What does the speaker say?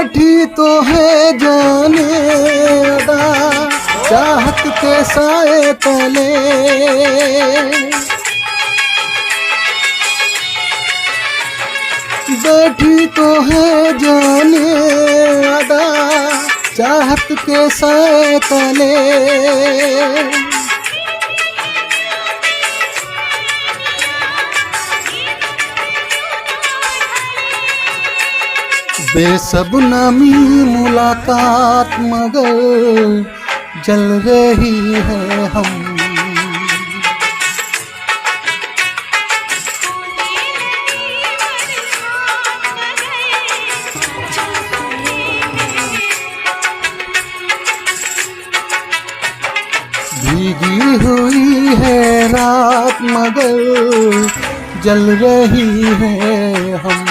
बैठी तो है जाने अदा चाहत के साए तले, बैठी तो है जाने अदा चाहत के साए तले। बेसबनमी मुलाकात मगर जल रही है हम, भीगी हुई है रात मगर जल रही है हम।